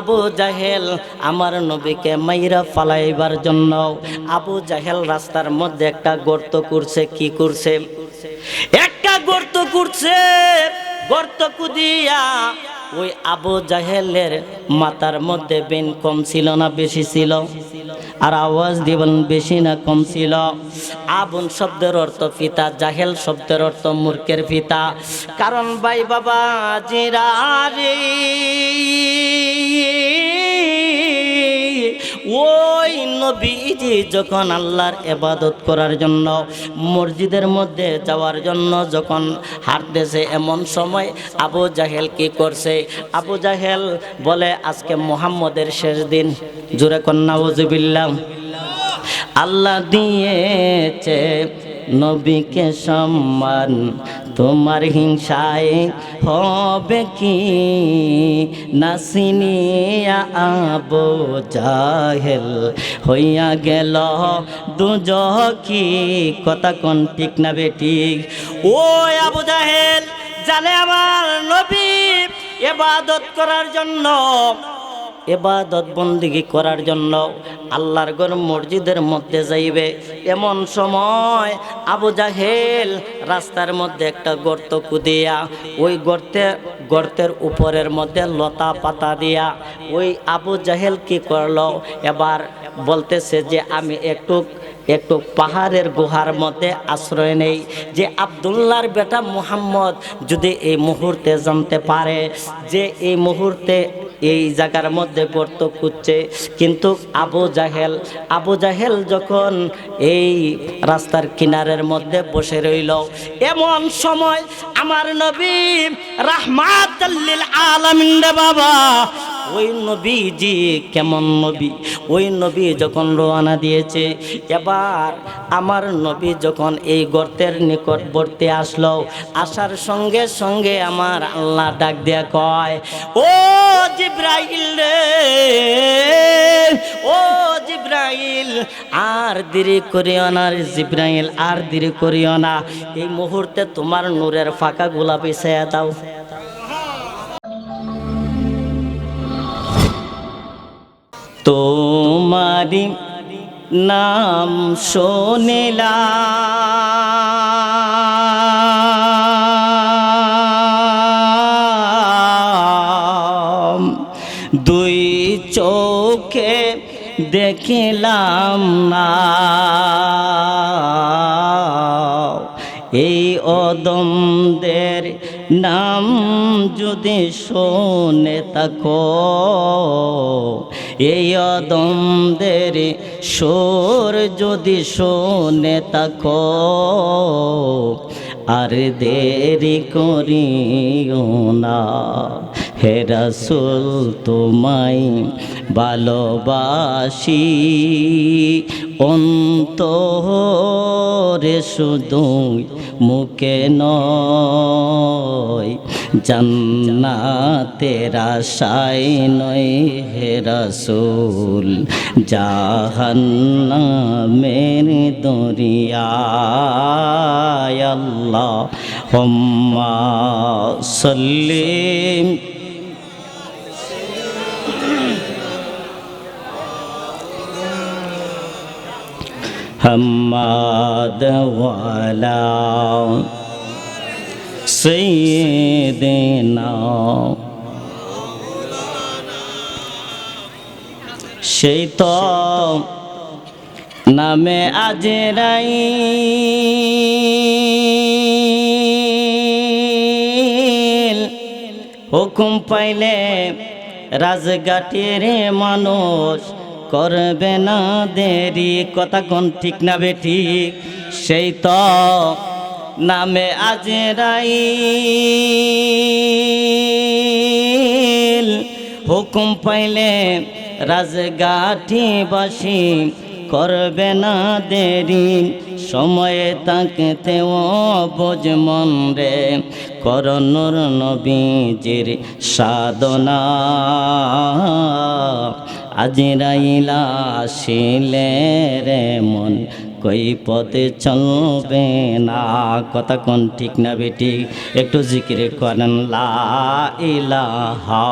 আবু জাহেল আমার নবীকে মাইরা ফালাইবার জন্য আবু জাহেল রাস্তার মধ্যে একটা গর্ত করছে। কি করছে? একটা গর্ত করছে। গর্ত কুদিয়া ওই আবু জাহেলের মাথার মধ্যে বেন কম ছিল না বেশি ছিল? আর আওয়াজ দিবেন, বেশি না কম ছিল? আবুন শব্দের অর্থ পিতা, জাহেল শব্দের অর্থ মূর্খের পিতা। কারণ ভাই বাবা জিরা রে, ওই নবীজি যখন আল্লাহর ইবাদত করার জন্য মসজিদের মধ্যে যাওয়ার জন্য যখন হাঁটতেছে, এমন সময় আবু জাহেল কি করছে? আবু জাহেল বলে আজকে মুহাম্মদের শেষ দিন। জোরে কন্যা নাউজুবিল্লাহ। আল্লাহ দিয়েছে নবীকে সম্মান, তোমার হিংসায় হবে কি? নাসিনিয়া আবু জাহেল হইয়া গেল দুজকি। কথা কোন ঠিক না বেঠিক? ও আবু জাহেল জানে আমার নবী ইবাদত করার জন্য, ইবাদত বন্দিগি করার জন্য আল্লাহর ঘর মসজিদের মধ্যে যাইবে। এমন সময় আবু জাহেল রাস্তার মধ্যে একটা গর্ত কুদিয়া ওই গর্তের উপরের মধ্যে লতা পাতা দিয়া ওই আবু জাহেল কি করলো? এবার বলতেছে যে আমি একটু পাহাড়ের গুহার মধ্যে আশ্রয় নেই, যে আব্দুল্লাহর বেটা মুহাম্মদ যদি এই মুহূর্তে জানতে পারে যে এই মুহূর্তে এই জায়গার মধ্যে গর্ত খুঁজছে। কিন্তু আবু জাহেল যখন এই রাস্তার কিনারের মধ্যে বসে রইল, এমন সময় আমার নবী রাহমাতাল লিল আলামিন রে বাবা, ওই নবীজি কেমন নবী, ওই নবী যখন রওনা দিয়েছে, এবার আমার নবী যখন এই গর্তের নিকটবর্তী আসলো, আসার সঙ্গে সঙ্গে আমার আল্লাহ ডাক দিয়া কয়, ও জিব্রাইল রে, ও জিব্রাইল আর দেরি করিও না রে জিব্রাইল, আর দেরি করিও না, এই মুহূর্তে তোমার নূরের ফাঁকা গুলা বিছাইয়া দাও। তোমারি নাম শুনিলাম, দুই চোখে দেখিলাম না, এই অদমদের নাম যদি শোনে থাকো, এই অদমদের সুর যদি শোনে থাকো, আর দেরি করিও না, হে রাসূল তোমায় ভালোবাসি, অন্তরে শুধু মুখে নয়, জান্নাতের আশায় নয় হে রাসূল, জাহান্নামের দরিয়ায়। আল্লাহুম্মা সাল্লি হাম্মাদ ওয়ালা সাইয়্যিদিনা। সেই তো নামে আজরাইল হুকুম পাইলে রাজঘাটের মানুষ করবে না দেরি। কথা কোন ঠিক না বেঠিক? সেই তো নামে আজরাইল হুকুম পাইলে রাজঘাটবাসী করবে না দেরি, সময়ে তাকতেও বোঝ মন রে, কর নূর নবীজির সাধনা, আজরাইল আসিলে রে মন কই পথে চলবে না। কথা কোন ঠিক না বেটি? একটু জিকির করেন লা ইলাহা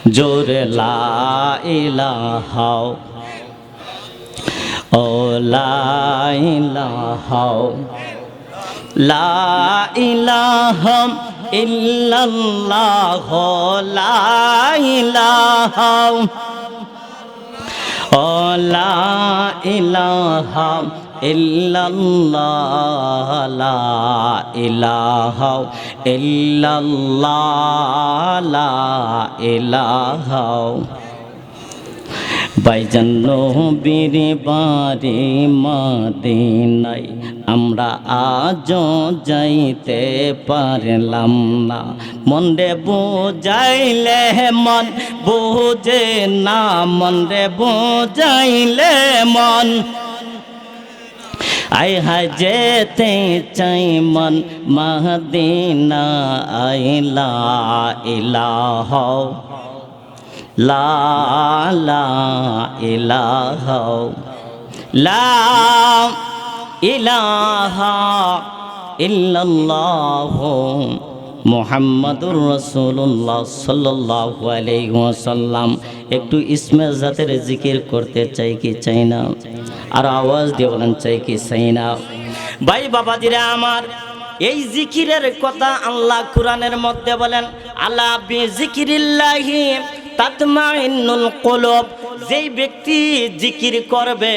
জোরে লা ইলাহা ও লা ইলাহা লা ইলাহা ইল্লাল্লাহ লা ইলাহা ও লা ইলাহা ইল্লাল্লাহ লা ইলাহা ইল্লাল্লাহ লা ইলাহা ভাইজান নবীর বাড়ি মদিনায় আমরা আজও যাইতে পারলাম না, মন রে বুঝাইলে মন বুঝে না, মন রে বুঝাইলে মন আই হায় যেতে চাই মন মদিনা আইলা ইলাহা লা লা ইলাহা লা ইলাহা ইল্লাল্লাহ মুহাম্মাদুর রাসূলুল্লাহ সাল্লাল্লাহু আলাইহি ওয়াসাল্লাম। একটু ইসমে জাতের জিকির করতে চাই কি চাই না? আর আওয়াজ দিয়ে বলেন চাই কি চাই না? ভাই বাবাজিরা আমার, এই জিকিরের কথা আল্লাহ কোরআনের মধ্যে বলেন, আলা বিজিকিরিল্লাহি তাতমাইন্নুল কুলুব। যেই ব্যক্তি জিকির করবে,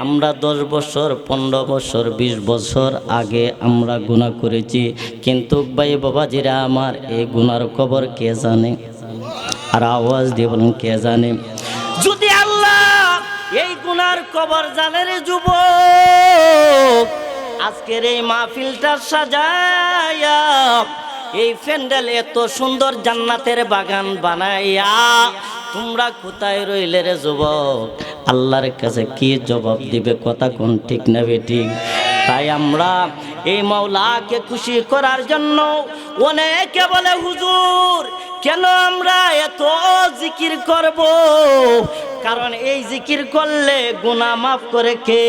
আমরা 10 বছর 15 বছর 20 বছর আগে আমরা গুনাহ করেছি, কিন্তু ভাই বাবাজিরা আমার এই গুনার খবর কে জানে? আর আওয়াজ দিয়ে বলেন কে জানে? যদি আল্লাহ এই গুনার খবর জানে রে যুবক, আজকের এই মাহফিলটা সাজায়া এই প্যান্ডেল এত সুন্দর জান্নাতের বাগান বানাইয়া তোমরা কোথায় রইলে রে যুবক? আল্লাহর কাছে কি জবাব দিবে? কথা কোন ঠিক না বেঠিক? তাই আমরা এই মাওলাকে খুশি করার জন্য অনেকে বলে হুজুর কেন আমরা এত জিকির করব? কারণ এই জিকির করলে গুনাহ মাফ করে কে?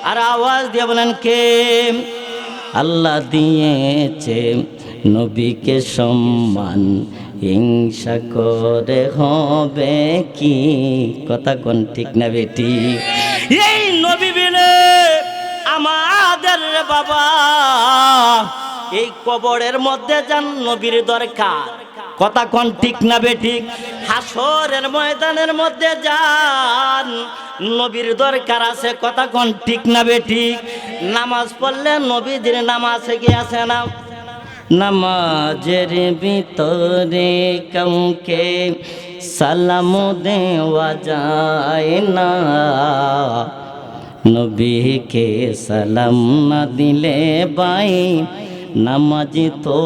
আর আওয়াজ দিয়ে বলেন কে? আল্লাহ দিয়েছে নবীকে সম্মান, হিংসা করে হবে কি? কথা কোন ঠিক না বেটি? এই নবী বিনে আমাদের বাবা এই কবরের মধ্যে যান নবীর দরকার। কথা কোন ঠিক না বেঠিক? হাসরের ময়দানের মধ্যে যান নবীর দরকার আছে। কথা কোন ঠিক না বেঠিক? নামাজ পড়লে নবীদের নামাজে কি আছে না? নামাজের ভিতরে কাউকে সালাম দেওয়া যায় না, নবীকে সালাম না দিলে ভাই নামাজি তো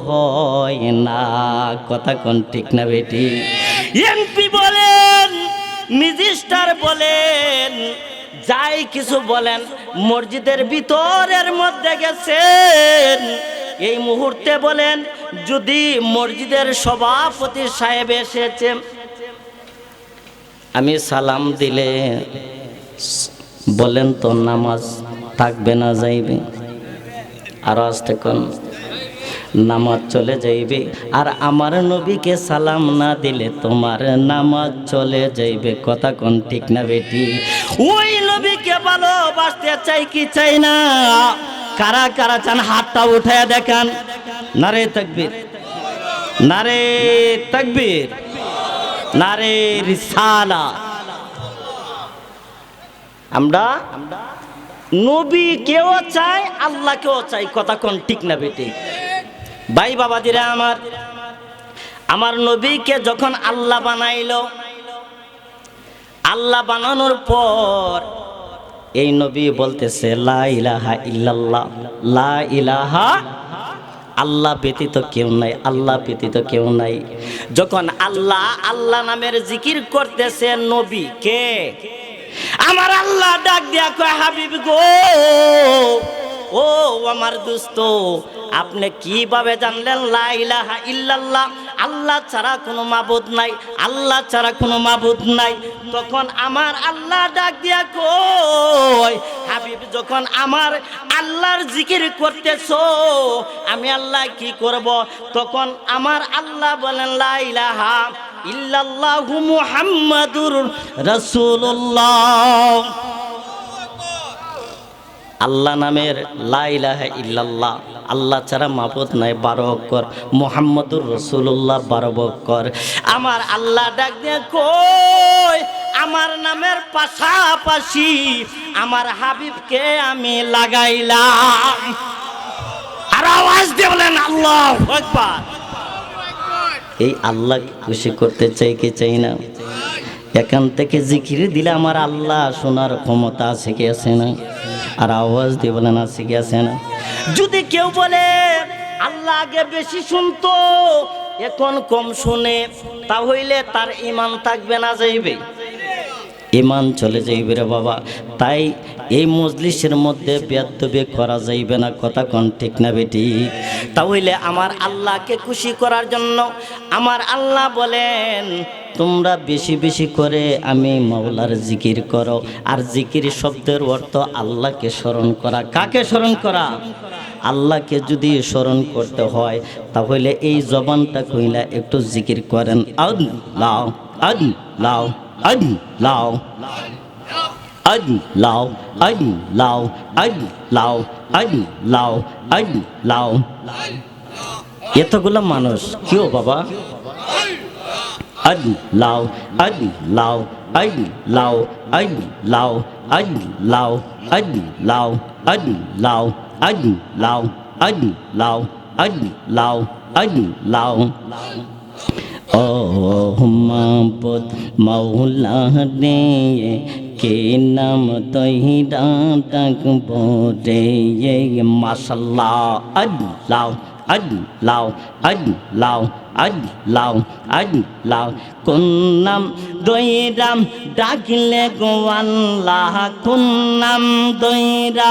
হয় না। কথা কোন ঠিক না বেটি? এমপি বলেন, মিনিস্টার বলেন, যাই কিছু বলেন, মসজিদের ভিতরের মধ্যে গেছেন, এই মুহূর্তে বলেন যদি মসজিদের সভাপতি সাহেব এসেছে, আমি সালাম দিলে বলেন তো নামাজ থাকবে না যাইবে? আর আস্তে কোন নামাজ চলে যাইবে। আর আমার নবীকে সালাম না দিলে তোমার নামাজ চলে যাইবে। কথা কোন ঠিক না বেটি? ওই নবীকে ভালোবাসতে চাই কি চাই না? কারা কারা চান হাতটা উঠায়া দেখান। নারে তাকবীর, নারে তাকবীর, নারে রিসালাত। আমরা নবী কেও চাই, আল্লাহকেও চাই। কথা কোন ঠিক না বেটি? ভাই বাবাজিরা আমার, আমার নবীকে যখন আল্লাহ বানাইলো, আল্লাহ বানানোর পর এই নবী বলতেছে লা ইলাহা ইল্লাল্লাহ, লা ইলাহা, আল্লাহ ব্যতীত কেউ নাই, আল্লাহ ব্যতীত কেউ নাই। যখন আল্লাহ আল্লাহ নামের জিকির করতেছে, নবী কে? আমার আল্লাহ ডাক দিয়া কয় হাবিব গো, ও আমার দোস্ত, আপনি কিভাবে জানলেন লা ইলাহা ইল্লাল্লাহ? আল্লাহ ছাড়া কোনো মাবুদ নাই, আল্লাহ ছাড়া কোনো মাবুদ নাই। তখন আমার আল্লাহ ডাক দিয়া কই, হাবিব যখন আমার আল্লাহর জিকির করতেছো আমি আল্লাহ কি করব? তখন আমার আল্লাহ বলেন লা ইলাহা ইল্লাল্লাহু মুহাম্মাদুর রাসূলুল্লাহ। আল্লাহ নামের লা ইলাহা ইল্লাল্লাহ, আল্লাহ ছাড়া মাবুদ নাই 12 অক্ষর, মুহাম্মাদুর রাসূলুল্লাহ 12 অক্ষর। আমার আল্লাহ ডাক দিয়ে কই, আমার নামের পাশাপাশি আমার হাবিবকে আমি লাগাইলাম। আর আওয়াজ দিয়ে বলেন আল্লাহু আকবার। এই আল্লাহ খুশি করতে চাই কি চাই না? এখান থেকে জিকির দিলে আমার আল্লাহ শোনার ক্ষমতা আছে কি আছে না? আর আওয়াজ দিয়ে বলেন আছে কি আছে না? যদি কেউ বলে আল্লাহ আগে বেশি শুনতো এখন কম শুনে, তাহলে তার ঈমান থাকবে না যাইবে? ঈমান চলে যাইবে রে বাবা। তাই এই মজলিসের মধ্যে বেয়াদবি করা যাইবে না, কথা কোন ঠিক না বেটি? তাহলে আমার আল্লাহকে খুশি করার জন্য আমার আল্লাহ বলেন তোমরা বেশি বেশি করে আমি মাওলার জিকির করো। আর জিকির শব্দের অর্থ আল্লাহকে স্মরণ করা। কাকে স্মরণ করা? আল্লাহকে যদি স্মরণ করতে হয় তাহলে এই জবানটা কইলা একটু জিকির করেন, আল্লাহ আল্লাহ আল্লাহ আল্লাহ আল্লাহ আল্লাহ আল্লাহ আল্লাহ। এতগুলা মানুষ কেউ বাবা আল্লাহ আল্লাহ আল্লাহ আল্লাহ আল্লাহ আল্লাহ আল্লাহ আল্লাহ আল্লাহ আল্লাহ আল্লাহ। ও মাবুদ মাওলা রে কে নাম তহিরা ডাকবো রে, মাশাআল্লাহ আল্লাহ আল্লাহ আল্লাহ আল্লাহ আল্লাহ। কোন নাম দইরাম ডাকলে গো আল্লাহ, কোন নাম দইরা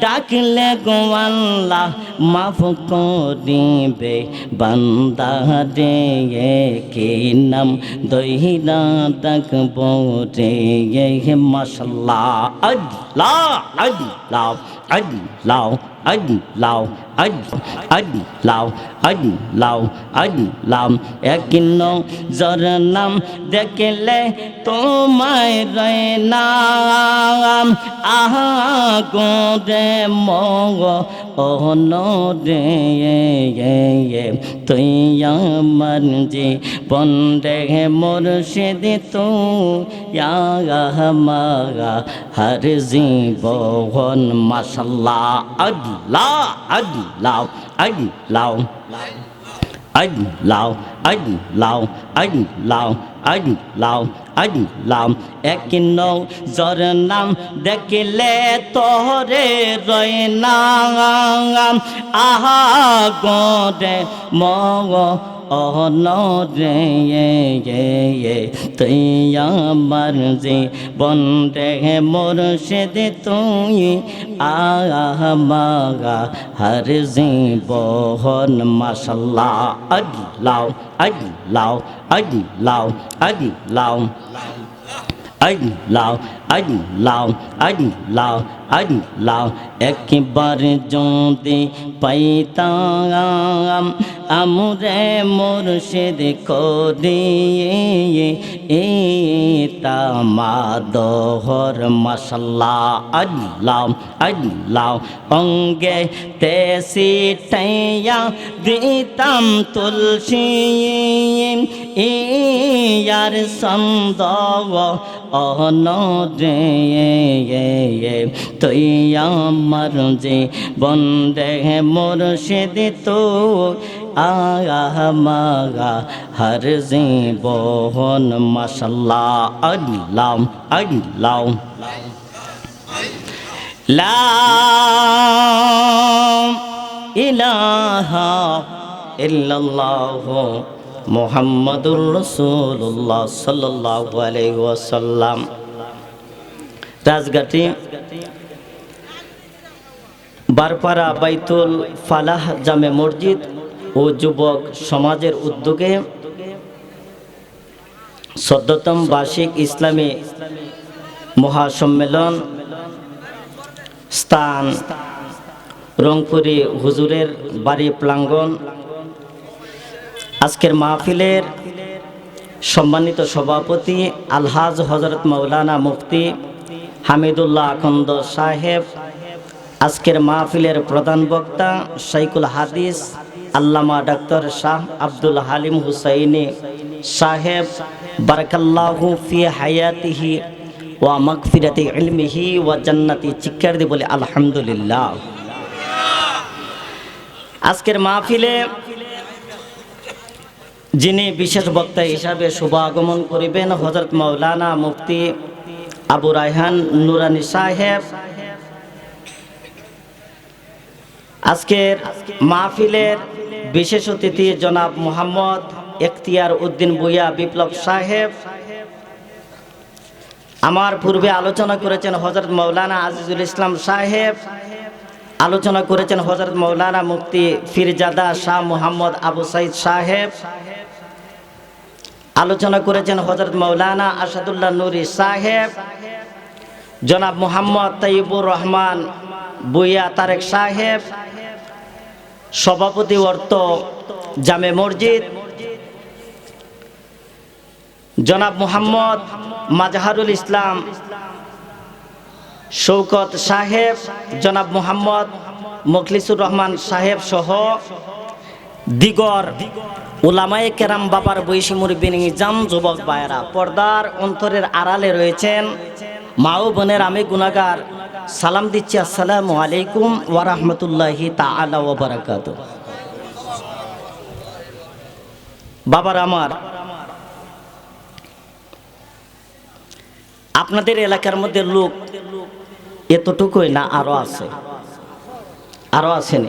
ডাকলে গো আল্লাহ মাফ করিবে বান্দা রে, কে নাম দইরা ডাকবো রে, মাশাআল্লাহ আল্লাহ আল্লাহ আল্লাহ আল্লাহ আল্লাহ আল্লাহ আল্লাহ। এক নজর নাম দেখলে তোমায় রয় নাম, আহা গো রে মগ অন রে, তুই আমার যে বন্দে মুর্শিদ তো মাগা হর জীবন, মাশাআল্লাহ আল্লাহ আল্লাহ আল্লাহ আল্লাহ আল্লাহ আল্লাহ আল্লাহ আল্লাহ। এক নজর নাম দেখলে তোরে রয় নাম, আহা গোরে মগ অন রে, তুই আমার যে বন্দে মুর্শিদ তুই মাগা হর জীবন, মাশাআল্লাহ আল্লাহ আল্লাহ আল্লাহ আল্লাহ আল্লাহ আল্লাহ আল্লাহ আল্লাহ। একবার যদি পাইতাম আমরে মুর্শিদ করিয়ে তামাদহর, মাশাআল্লাহ আল্লাহ আল্লাহ। অঙ্গে তেসি টাইয়া দিতাম তুলসী ইয়ার সন্দেহ অন রে, তুই আমার যে বন্দে মুর্শিদ তো মাগা হর জীবন, মাশাআল্লাহ আল্লাহ আল্লাহ। লা ইলাহা ইল্লাল্লাহ মুহাম্মাদুর রাসূলুল্লাহ সাল্লাল্লাহু আলাইহি ওয়াসাল্লাম। রাজঘাটি বারপাড়া বাইতুল ফালাহ জামে মসজিদ ও যুবক সমাজের উদ্যোগে ১৪তম বার্ষিক ইসলামী মহাসম্মেলন স্থান রংপুরে হুজুরের বাড়ি প্রাঙ্গণ। আজকের মাহফিলের সম্মানিত সভাপতি আলহাজ হযরত মাওলানা মুফতি হামিদুল্লাহ আখন্দ সাহেব, আজকের মাহফিলের প্রধান বক্তা শাইখুল হাদিস আল্লামা ডাক্তার শাহ আব্দুল হালিম হুসাইনি সাহেব, বারাকাল্লাহু ফি হায়াতিহি ওয়া মাগফিরাতি ইলমিহি ওয়া জান্নাতি। চিৎকার দিয়ে বলে আলহামদুলিল্লাহ। আজকের মাহফিলে যিনি বিশেষ বক্তা হিসাবে শুভ আগমন করিবেন হযরত মাওলানা মুফতি আবু রায়হান নুরানী সাহেব। আজকের মাহফিলের বিশেষ অতিথি জনাব মোহাম্মদ এখতিয়ার উদ্দিন ভূঁইয়া বিপ্লব সাহেব। আমার পূর্বে আলোচনা করেছেন হযরত মাওলানা আজিজুল ইসলাম সাহেব, আলোচনা করেছেন হযরত মাওলানা মুফতি ফিরজাদা শাহ মোহাম্মদ আবু সাইদ সাহেব, আলোচনা করেছেন হযরত মাওলানা আসাদুল্লাহ নুরি সাহেব, জনাব মোহাম্মদ তাইয়িবুর রহমান ভূঁইয়া তারেক সাহেব, সভাপতি অর্থ জামে মসজিদ জনাব মোহাম্মদ মাজহারুল ইসলাম শৌকত সাহেব, জনাব মোহাম্মদ মুখলিসুর রহমান সাহেব সহ দিগর উলামায়ে কেরাম, বাবার বয়সী মুরব্বি নিজাম, যুবক ভাইয়েরা, পর্দার অন্তরের আড়ালে রয়েছেন মা ও বোনের, আমি গুনাহগার সালাম দিচ্ছি, আসসালামু আলাইকুম ওয়া রাহমাতুল্লাহি তাআলা ওয়া বারাকাতুহু। বাবার আমার, আপনাদের এলাকার মধ্যে লোক এতটুকুই না আরো আছে? আরো আছেন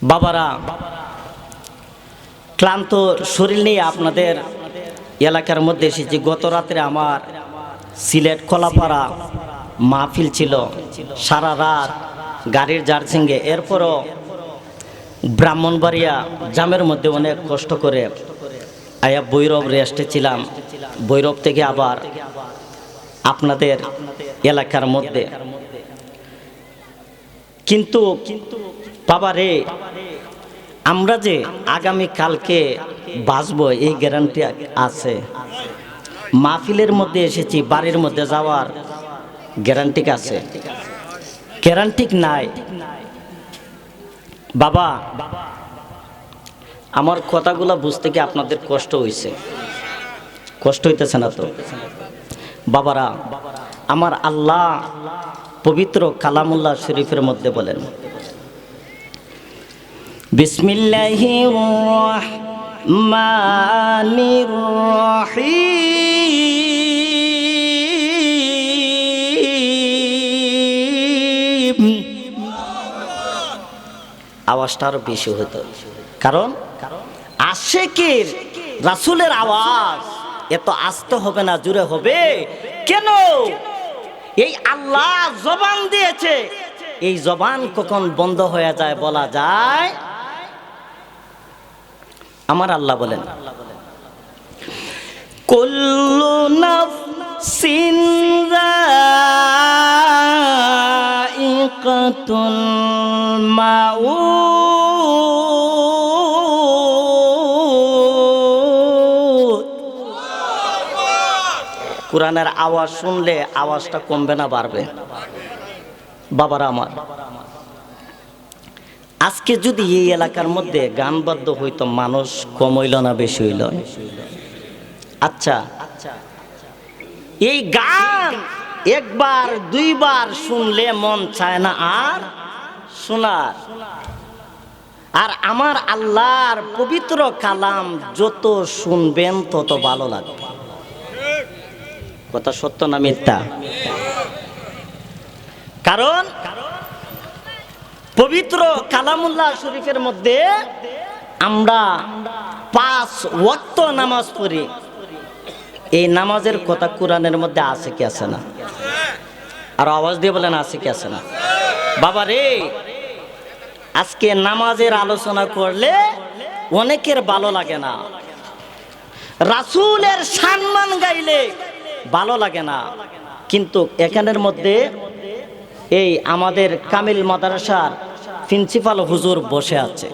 বাবারা? ক্লান্ত শরীর নিয়ে আপনাদের এলাকার মধ্যে এসেছি। গত রাত্রে আমার সিলেট কলাপাড়া মাহফিল ছিল, সারা রাত গাড়ির জার্সিংয়ে, এরপরও ব্রাহ্মণবাড়িয়া জামের মধ্যে অনেক কষ্ট করে আয়া ভৈরব রেস্টে ছিলাম। ভৈরব থেকে আবার আপনাদের এলাকার মধ্যে। কিন্তু বাবা রে, আমরা যে আগামী কালকে বাঁচবো এই গ্যারান্টি আছে? মাহফিলের মধ্যে এসেছি, বাড়ির মধ্যে যাওয়ার গ্যারান্টি আছে? গ্যারান্টি নাই বাবা। আমার কথাগুলো বুঝতে কি আপনাদের কষ্ট হইছে? কষ্ট হইতেছে না তো বাবারা? আমার আল্লাহ পবিত্র কালামুল্লাহ শরীফের মধ্যে বলেন, বিসমিল্লাহির রহমানির রহিম। আওয়াজটা আরো বেশি হতো, কারণ আশিকের রাসূলের আওয়াজ এত আস্তে হবে না, জোরে হবে কেন? এই আল্লাহ জবান দিয়েছে, এই জবান কখন বন্ধ হয়ে যায় বলা যায়? আমার আল্লাহ বলেন, কুল্লু নাফসিন যায়িকাতুল মাউত। কোরআনের আওয়াজ শুনলে আওয়াজটা কমবে না, বাড়বে? বাবারা আমার, আজকে যদি এই এলাকার মধ্যে গান বাদ্য হইতো, মানুষ কম হইল না বেশি হইল? আচ্ছা, এই গান একবার দুইবার শুনলে মন চায় না আর শোনার। আর আমার আল্লাহর পবিত্র কালাম যত শুনবেন তত ভালো লাগবে। কথা সত্য না মিথ্যা? কারণ পবিত্র কালামুল্লাহ শরীফের মধ্যে আমরা 5 ওয়াক্ত নামাজ পড়ি। এই নামাজের কথা কোরআনের মধ্যে আছে কি আছে না? আর আওয়াজ দিয়ে বলেন আছে কি আছে না? বাবা রে, আজকে নামাজের আলোচনা করলে অনেকের ভালো লাগে না, রাসূলের সম্মান গাইলে ভালো লাগে না। কিন্তু এখানের মধ্যে এই আমাদের কামিল মাদ্রাসার প্রিন্সিপাল হুজুর বসে আছে,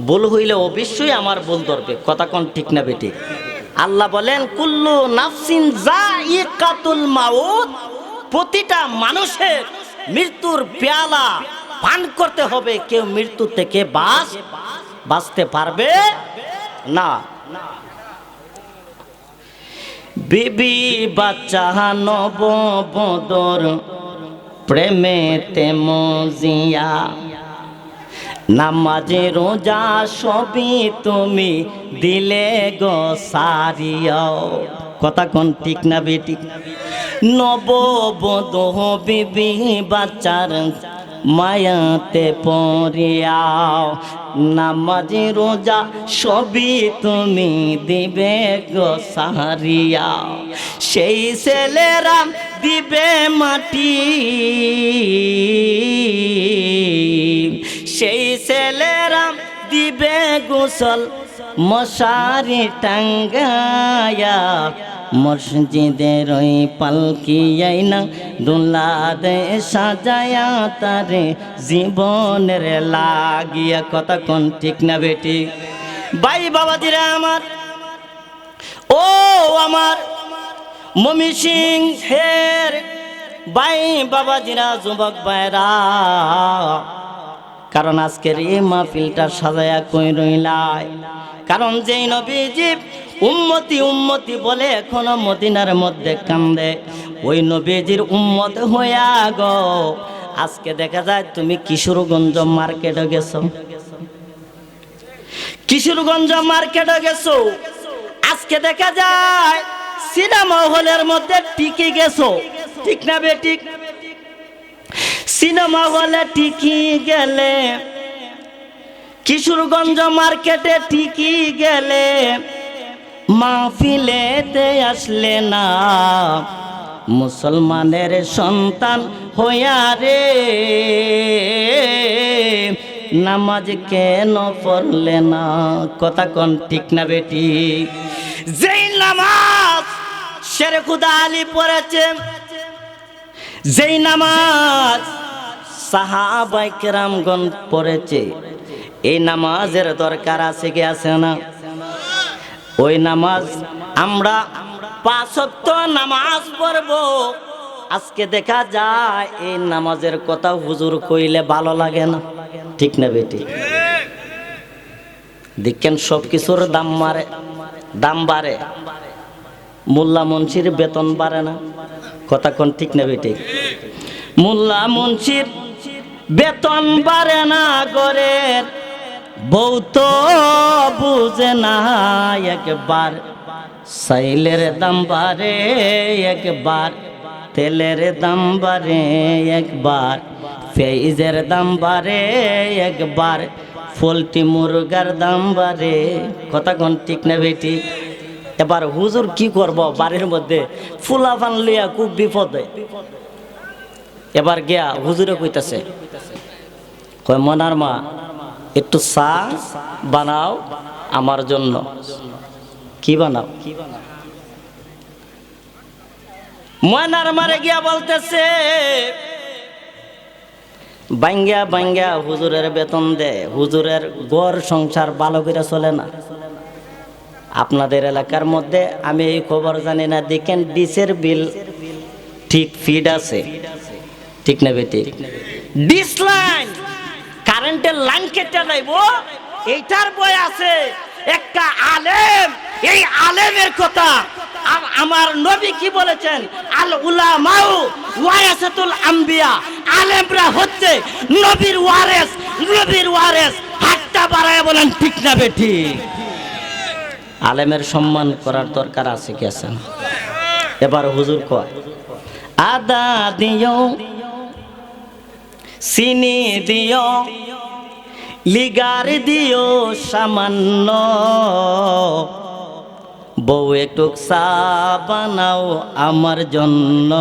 ভুল হইলে অবশ্যই আমার ভুল ধরবে, কথা কোন ঠিক না বেঠিক? আল্লাহ বলেন কুল্লু নাফসিন যায়িকাতুল মাউত, প্রতিটা মানুষের মৃত্যুর পেয়ালা পান করতে হবে, কেউ মৃত্যু থেকে বাঁচতে পারবে না। বিবি বাচ্চা নব বদর প্রেমেতে মজিয়া, নামাজে রোজা সবই তুমি দিলে গো সারিয়াও, কথা কোন ঠিক না বেঠিক? নববধূ বিবি বাচ্চার মায়াতে পড়িয়াও, নামাজে রোজা সবই তুমি দিবে গো সারিয়াও, সেই ছেলেরা দিবে মাটি, সেই ছেলেরা দিবে গোসল মশারি টাঙ্গায়া, মসজিদের ওই পালকি আইনা দুলা দে সাজায়া তারে জীবনের লাগিয়া, কথা কোন ঠিক না বেটি? ভাই বাবাজিরা আমার, ও আমার ময়মনসিংহের ভাই বাবাজিরা, যুবক ভাইরা, কারণ আজকের এই মাহফিলটা সাজায়া কই রইলাই, কারণ যেই নবীজি উম্মতি উম্মতি বলে এখনো মদিনার মধ্যে কান্দে, ওই নবীজির উম্মত হইয়া গো আজকে দেখা যায় তুমি কিশোরগঞ্জ মার্কেটে গেছো, কিশোরগঞ্জ মার্কেটে গেছো, আজকে দেখা যায় সিনেমা হলের মধ্যে টিকে গেছো, ঠিক না বেঠিক? সিনেমা হলে টিকি গেলে, কিশোরগঞ্জ মার্কেটে টিকি গেলে, মাহফিলেতে আসলে না, মুসলমানের সন্তান হইয়া রে নামাজ কেন পড়লে না, কথা কোন ঠিক না বেটি? যেই নামাজ শেরে খুদা আলী পড়েছেন, যেই নামাজ সাহাবায়ে কেরামগণ পড়েছে, এই নামাজের দরকার আছে কি আছে না? ওই নামাজ আমরা 5 ওয়াক্ত নামাজ পড়ব, আজকে দেখা যায় এই নামাজের কথা হুজুর কইলে ভালো লাগে না, ঠিক না বেটি? দেখেন সব কিছুর দাম বাড়ে, মোল্লা মুন্সির বেতন বাড়ে না, কথা কোন ঠিক না বেটি? মোল্লা মুন্সির বেতন বাড়ে না, গরের বউ তো বুঝে না, একবার সাইলের দাম বাড়ে, একবার তেলের দাম বাড়ে, একবার পেঁয়াজের দাম বাড়ে, একবার পোল্ট্রি মুরগার দাম বাড়ে, কথা কোন ঠিক না বেটি? এবার হুজুর কি করব, বাড়ির মধ্যে ফুলাফান লইয়া খুব বিপদে। এবার গিয়া হুজুরে কইতাছে, কয় মনার মা একটু চা বানাও আমার জন্য। কি বানাও? ময়নার মারে গিয়া বলতেছে, বাঙ্গা বাঙ্গা হুজুরের বেতন দে, হুজুরের ঘর সংসার ভালো করে চলে না। আপনাদের এলাকার মধ্যে আমি এই খবর জানি না, দেখেন ডিসের বিল ঠিক ফিড আছে, ঠিক না বেটি? ডিস লাইন কারেন্টের লাইন কেটে যাইব, এইটার বই আছে একটা আলেম, এই আলেমের কথা আমার নবী কি বলেছেন? আল উলামাউ ওয়ারাসাতুল আম্বিয়া, আলেমরা হচ্ছে নবীর ওয়ারেস, নবীর ওয়ারেস। হাতটা বাড়ায় বলেন ঠিক না বেটি? আলেমের সম্মান করার দরকার আছে কি আছে? এবার হুজুর কয়, আদা দিও চিনি দিও, লিগার দিও সামান্য, বউ একটু চা বানাও আমার জন্য।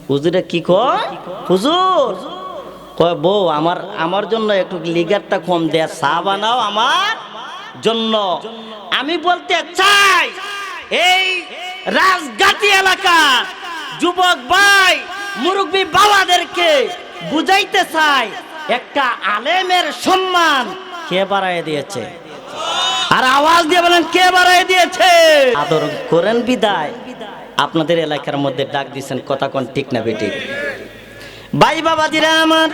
হুজুরে কি কয়? হুজুর কয় বউ আমার জন্য একটু লিগারটা কম দেয়া, চা বানাও আমার জন্য। আমি বলতে চাই এই রাজগাতি এলাকার যুবক ভাই মুরব্বী বাবাদেরকে বুঝাইতে চাই, একটা আলেমের সম্মান কে বাড়ায় দিয়েছে? আর আওয়াজ দিয়ে বলেন কে বাড়ায় দিয়েছে? আদর করেন বিদায় আপনাদের এলাকার মধ্যে ডাক দিচ্ছেন, কথা কোন ঠিক না বেঠিক? ভাই বাবাজিরা আমার,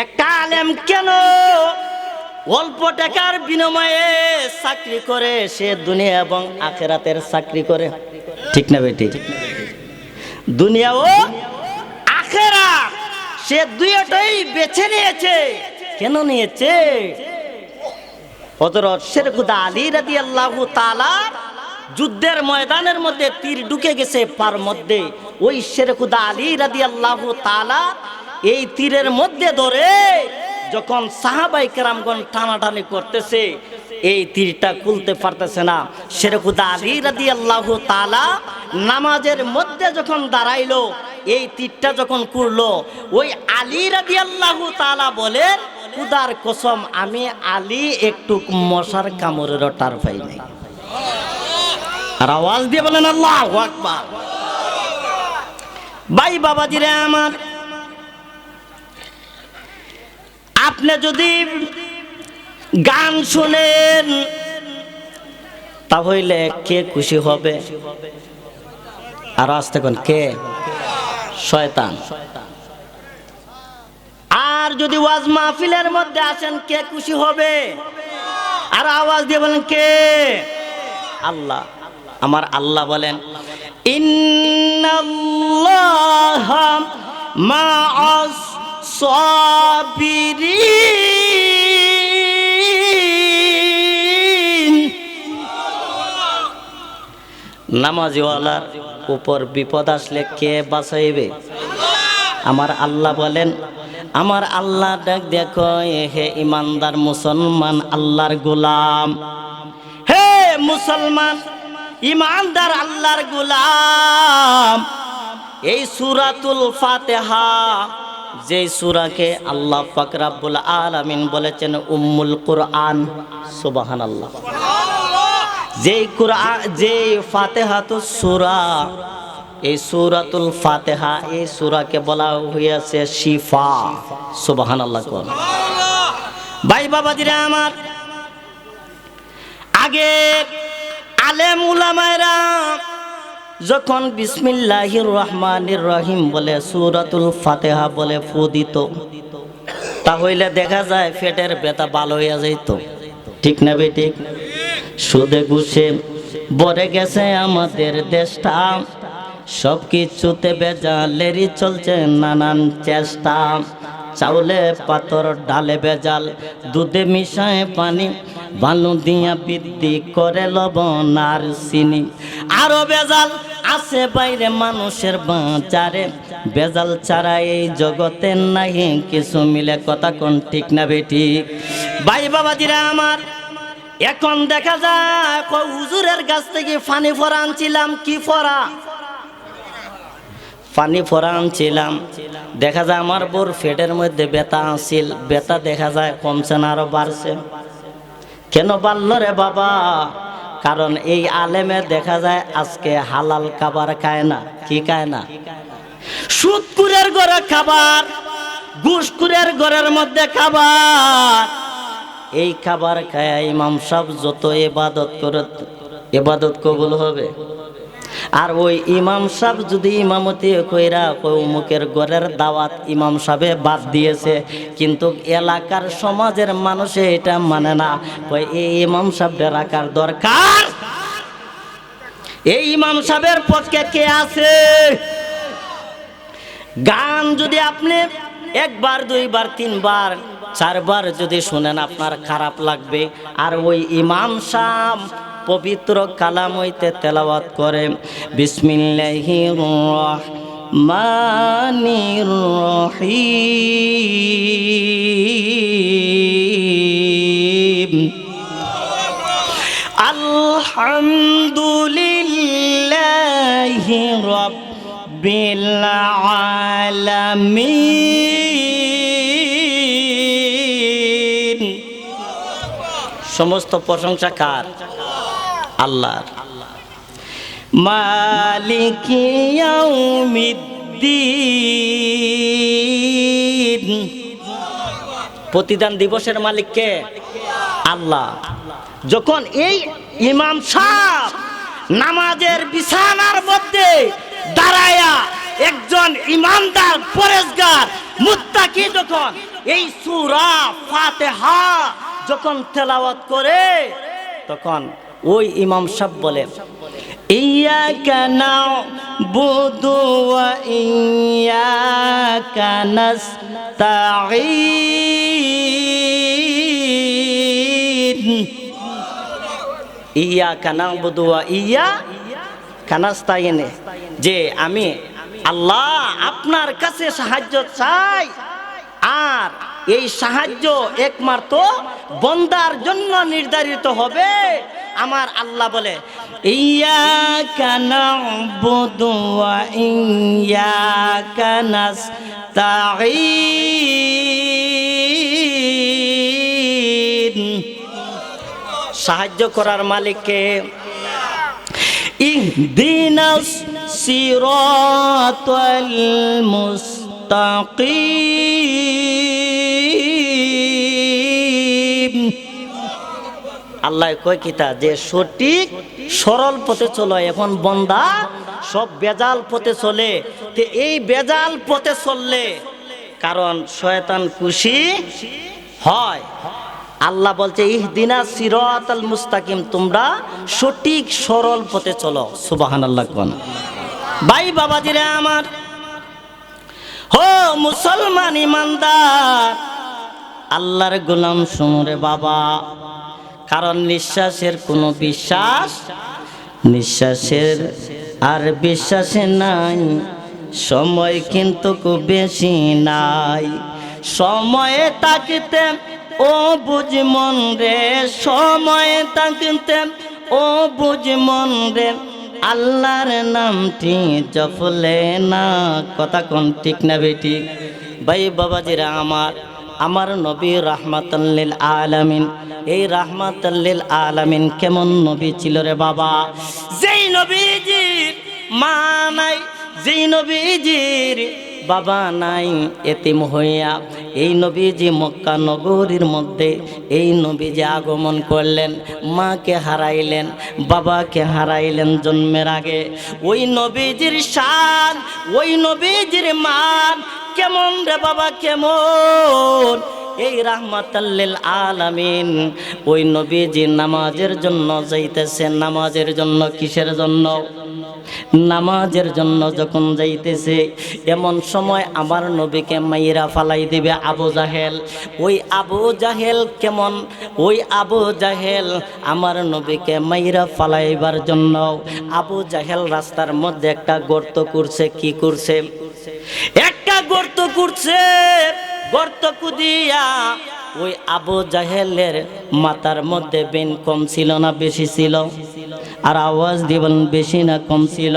একটা আলেম কেন অল্প টাকার বিনিময়ে চাকরি করে? সে দুনিয়া এবং আখিরাতের চাকরি করে, ঠিক না বেঠিক? দুনিয়া ও আখিরাত সে দুইটাই বেছে নিয়েছে। কেন নিয়েছে? হযরত শেরখুদা আলী রাদিয়াল্লাহু তাআলা যুদ্ধের ময়দানের মধ্যে তীর ঢুকে গেছে পার মধ্যে। ওই শেরখুদা আলী রাদিয়াল্লাহু তাআলা এই তীরের মধ্যে ধরে যখন সাহাবায়ে কেরামগণ টানাটানি করতেছে, এই তীরটা খুলতে পারতেছে না। শেরখুদা আলী রাদিয়াল্লাহু তাআলা নামাজের মধ্যে যখন দাঁড়াইলো, এই তীরটা যখন করলো, ওই আলী রাদিয়াল্লাহু তাআলা বলেন, খুদার কসম আমি আলী একটু মশার কামড়ের টার পাই নাই। আর আওয়াজ দিয়ে বলেন আল্লাহু আকবার। ভাই বাবাজিরা আমার, আপনি যদি গান শুনেন তাহলে কে খুশি হবে? আর আস্তে কোন কে? শয়তান। আর যদি ওয়াজ মাহফিলের মধ্যে আসেন কে খুশি হবে? আর আওয়াজ দিয়ে বলেন কে? আল্লাহ। আমার আল্লাহ বলেন, ইন্নাল্লাহা মা'আস সাবিরিন। নামাজিওয়ালার উপর বিপদ আসলে কে বাঁচাইবে? আমার আল্লাহ বলেন। আমার আল্লাহ ডাক দেখো, হে ইমানদার মুসলমান আল্লাহর গোলাম, হে মুসলমান ইমানদার আল্লাহর গোলাম, এই সূরাতুল ফাতিহা, যে সূরাকে আল্লাহ পাক রব্বুল আলামিন বলেছেন উম্মুল কুরআন, সুবহানাল্লাহ। যেই কুরআন, যে ফাতিহাতুস সূরা, এই সূরাতুল ফাতিহা, এই সূরাকে বলা হয়েছে শিফা, সুবহানাল্লাহ। ভাই বাবাজিরা আমার, আগে আলেম উলামায়েরা যখন বিসমিল্লাহির রহমানির রহিম বলে সূরাতুল ফাতিহা বলে ফু দিত, তাহলে দেখা যায় পেটের ব্যথা ভালো হয়ে যাইত, ঠিক না বেঠিক? সুদে ঘুষে ভরে গেছে আমাদের দেশটা, সব কিছুতে বেজালেরই চলছে নানান চেষ্টা। চাউলে পাথর ডালে বেজাল, দুধে মিশায় পানি, বালু দিয়া বৃদ্ধি করে লবণ আর চিনি। আরো বেজাল আছে বাইরে মানুষের বাজারে, বেজাল ছাড়া এই জগতে নাহি কিছু মিলে, কথা কোন ঠিক না বেঠিক? ভাই বাবাজিরা আমার, এখন দেখা যায় হুজুরের কাছ থেকে পানি ফোড়া আনছিলাম, কি ফোড়া? পানি ফোড়া আনছিলাম, দেখা যায় আমার বোর পেটের মধ্যে ব্যথা আসছিল, ব্যথা দেখা যায় কমছে না আরো বাড়ছে। কেন বাড়ল রে বাবা? কারণ এই আলেমে দেখা যায় আজকে হালাল খাবার খায় না। কি খায় না? সুদকুরের ঘরে খাবার, ঘুষকুরের ঘরের মধ্যে খাবার, এই খাবার খায় ইমাম সাহেব যত ইবাদত করে, ইবাদত কবুল হবে? আর ওই ইমাম সাহেব যদি ইমামতি কইরা অমুকের ঘরের দাওয়াত ইমাম সাহেবে বাদ দিয়েছে, কিন্তু এলাকার সমাজের মানুষে এটা মানে না, এই ইমাম সাহেবটা রাখার দরকার। এই ইমাম সাহেবের পক্ষে কে আছে? গান যদি আপনি একবার, দুইবার, তিনবার, চারবার যদি শুনেন আপনার খারাপ লাগবে। আর ওই ইমাম সাহেব পবিত্র কালাম হইতে তেলাওয়াত করে বিসমিল্লাহির রহমানির রহিম, আলহামদুলিল্লাহি রাব্বিল আলামিন। সমস্ত প্রশংসা কার? আল্লাহর। মালিকি ইয়াউমিদ্দিন, প্রতিদান দিবসের মালিক কে? আল্লাহ। যখন এই ইমাম সাহেব নামাজের বিছানার মধ্যে দাঁড়ায়া একজন ইমানদার পরেজগার মুত্তাকি যখন এই সূরা ফাতিহা যখন তেলাওয়াত করে, তখন ওই ইমাম সাহেব বলে, ইয়্যাকা না'বুদু ওয়া ইয়্যাকা নাস্তাঈন। ইয়্যাকা না'বুদু ওয়া ইয়্যাকা নাস্তাঈন, যে আমি আল্লাহ আপনার কাছে সাহায্য চাই, আর এই সাহায্য একমাত্র বান্দার জন্য নির্ধারিত হবে। আমার আল্লাহ বলে, ইয়্যাকা না'বুদু ওয়া ইয়্যাকা নাস্তাঈন। সাহায্য করার মালিককে। ইহদিনাস সিরাতাল মুস্তাকিম। আল্লাহ কয় কিতা, যে সঠিক সরল পথে চলো। এখন বান্দা সব বেজাল পথে চলে, তো এই বেজাল পথে চললে কারণ শয়তান খুশি হয়। আল্লাহ বলছে, ইহদিনা সিরাতাল মুস্তাকিম, তোমরা সঠিক সরল পথে চলো। সুবহানাল্লাহ। কোন ভাই বাবাজিরা আমার, হো মুসলমান ইমানদার, আল্লাহর গোলাম শুনুরে বাবা। কারণ নিঃশ্বাসের কোনো বিশ্বাস, নিঃশ্বাসের আর বিশ্বাসে নাই, সময় কিন্তু খুব বেশি নাই। সময়ে তাকিতে ও বুঝ মন রে, সময়ে তাকিতে ও বুঝ মন রে, আল্লাহর নামটি জপলে না। কথা কোন ঠিক না বেটি? ভাই বাবাজিরা আমার, আমার নবী রাহমাতাল লিল আলামিন। এই রাহমাতাল লিল আলামিন কেমন নবী ছিল রে বাবা? যেই নবীজির মা নাই, যেই নবীজির বাবা নাই, এতিম হইয়া এই নবীজি মক্কা নগরীর মধ্যে এই নবীজি আগমন করলেন। মাকে হারাইলেন, বাবাকে হারাইলেন জন্মের আগে। ওই নবীজির শান, ওই নবীজির মান কেমন রে বাবা, কেমন? এই রাহমাতাল লিল আলামিন ওই নবীজি নামাজের জন্য যাইতেছেন। নামাজের জন্য, কিসের জন্য? নামাজের জন্য যখন যাইতেছে, এমন সময় আমার নবীকে মাইরা ফালাই দিবে আবু জাহেল। ওই আবু জাহেল কেমন? ওই আবু জাহেল আমার নবীকে মাইরা ফালাইবার জন্য আবু জাহেল রাস্তার মধ্যে একটা গর্ত করছে। কি করছে? একটা গর্ত করছে। গর্ত কুদিয়া ওই আবু জাহেলের মাথার মধ্যে বেন কম ছিল না বেশি ছিল? আর আওয়াজ দিবেন, বেশি না কম ছিল?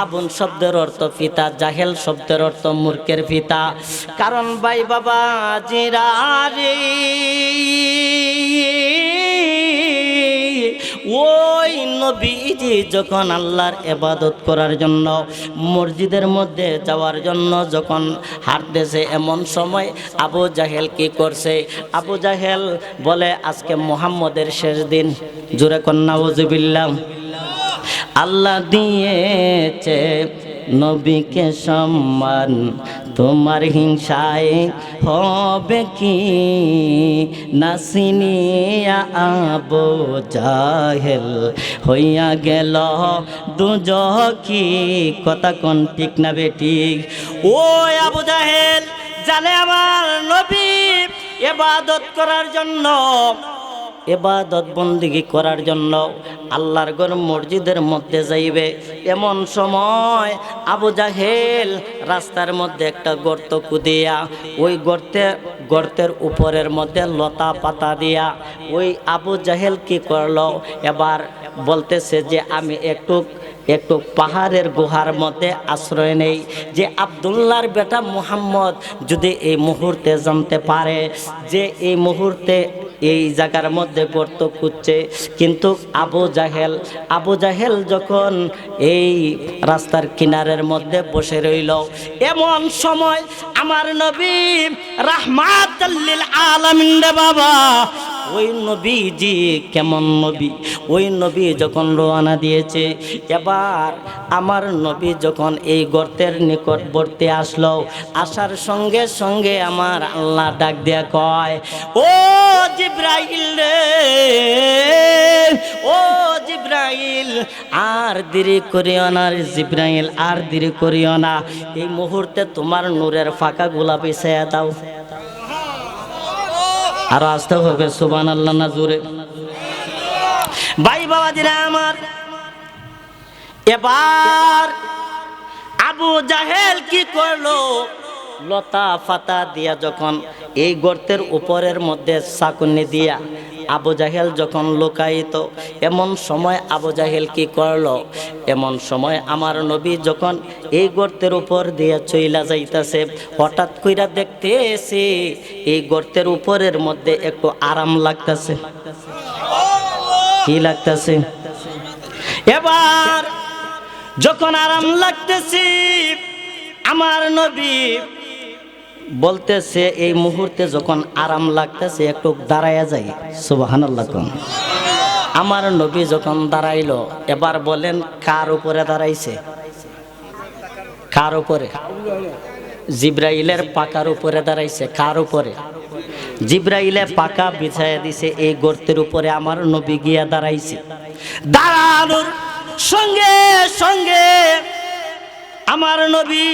আবুন শব্দের অর্থ পিতা, জাহেল শব্দের অর্থ মূর্খের পিতা। কারণ ভাই বাবা জিরা রে, ওই নবীজি যখন আল্লাহর ইবাদত করার জন্য মসজিদের মধ্যে যাওয়ার জন্য যখন হাঁটতেছে, এমন সময় আবু জাহেল কি করছে? আবু জাহেল বলে, আজকে মুহাম্মদের শেষ দিন। জোরে কন্যা নাউজুবিল্লাহ। আল্লাহ দিয়েছে নবীকে সম্মান, তোমার হিংসায় হবে কি? নাসিনিয়া আবু জাহেল হইয়া গেল দুজকি। কথা কোন ঠিক না বেটি? ও আবু জাহেল জানে আমার নবী ইবাদত করার জন্য, ইবাদত বন্দেগী করার জন্য আল্লাহর ঘর মসজিদের মধ্যে যাইবে। এমন সময় আবু জাহেল রাস্তার মধ্যে একটা গর্ত কুদিয়া ওই গর্তের উপরের মধ্যে লতা পাতা দিয়া ওই আবু জাহেল কি করলো? এবার বলতেছে যে আমি একটু একটু পাহাড়ের গুহার মধ্যে আশ্রয় নেই যে আব্দুল্লাহর বেটা মুহাম্মদ যদি এই মুহূর্তে জানতে পারে যে এই মুহূর্তে এই জায়গার মধ্যে গর্ত খুঁজছে। কিন্তু আবু জাহেল যখন এই রাস্তার কিনারের মধ্যে বসে রইল, এমন সময় আমার নবী রাহমাতুল লিল আলামিন রে বাবা, ওই নবীজি কেমন নবী, ওই নবী যখন রওনা দিয়েছে, এবার আমার নবী যখন এই গর্তের নিকটবর্তী আসলো, আসার সঙ্গে সঙ্গে আমার আল্লাহ ডাক দিয়া কয়, ও জিব্রাইল রে, ও জিব্রাইল, আর দেরি করিও না রে জিব্রাইল, আর দেরি করিও না, এই মুহূর্তে তোমার নূরের ফাঁকা গোলাপ বিছাইয়া দাও। আর আসতে হবে সুবহানাল্লাহ না জোরে? ভাই বাবাজিরা আমার, এবার আবু জাহেল কি করলো, লতা ফাতা দিয়া যখন এই গর্তের উপরের মধ্যে চাকুনি দিয়া আবু জাহেল যখন লুকায়িত, এমন সময় আবু জাহেল কি করলো, এমন সময় আমার নবী যখন এই গর্তের উপর দিয়া চইলা যাইতাছে, হঠাৎ কইরা দেখতেছে এই গর্তের উপরের মধ্যে একটু আরাম লাগতাছে। কি লাগতাছে? এবার যখন আরাম লাগতেছে, আমার নবী বলতেছে এই মুহূর্তে যখন আরাম লাগতেছে একটু দাঁড়ায়া যাই। সুবহানাল্লাহ কোন। আমার নবী যখন দাঁড়াইলো, এবার বলেন কার উপরে দাঁড়াইছে? কার উপরে? জিব্রাইলের পাকার উপরে দাঁড়াইছে। কার উপরে? জিব্রাইলে পাকা বিছায়া দিছে, এই গর্তের উপরে আমার নবী গিয়া দাঁড়াইছে। দাঁড়ানোর সঙ্গে সঙ্গে আমার নবী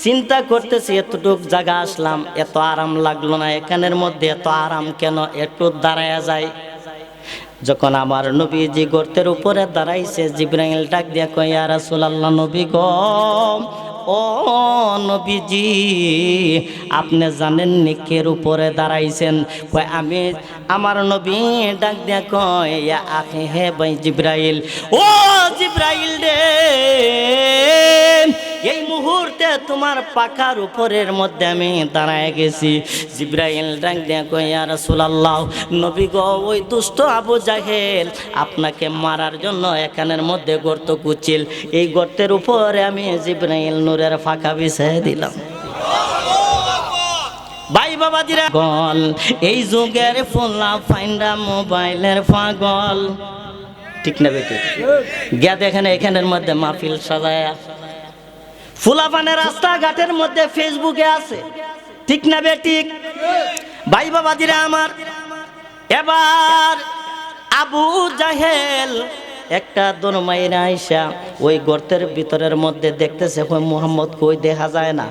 চিন্তা করতেছে, এতটুক জায়গা আসলাম, এত আরাম লাগলো না, এখানের মধ্যে এত আরাম কেন, একটু দাঁড়ায়া যায়। যখন আমার নবীজি গর্তের উপরে দাঁড়াইছে, জিব্রাইল ডাক দিয়া কয়, ইয়া রাসূলুল্লাহ, নবী গো, ও নবীজি, আপনি জানেন নি কের উপরে দাঁড়াইছেন? কয় আমি। আমার নবী ডাক দিয়া কয়, ইয়া আখি, হে ভাই জিব্রাইল, ও জিব্রাইল রে, এই মুহূর্তে তোমার পাখার উপরের মধ্যে আমি দাঁড়ায় গেছি। জিব্রাইল ডাক দিয়া কয়, ইয়া রাসূলুল্লাহ, নবী গো, ওই দুষ্ট আবু জাহেল আপনাকে মারার জন্য এখানের মধ্যে গর্ত কুচিল, এই গর্তের উপরে আমি জিব্রাইল নূরের ফাঁকা বিছাই দিলাম। ভাই বাবাজিরা গল, এই যুগের ফোলা ফাইন্ডা মোবাইলের পাগল, ঠিক না বেটি? গিয়া দেখেন এখানের মধ্যে মাহফিল সাজায়া, ফুলাপানের রাস্তাঘাটের মধ্যে ফেসবুকে আছে, ঠিক না বেটি? ভাই বাবাজিরা আমার, এবার আবু জাহেল একটা দরমাইরা আইসা ওই গর্তের ভিতরের মধ্যে দেখতেছে, কই মুহাম্মদ কই, দেখা যায় না।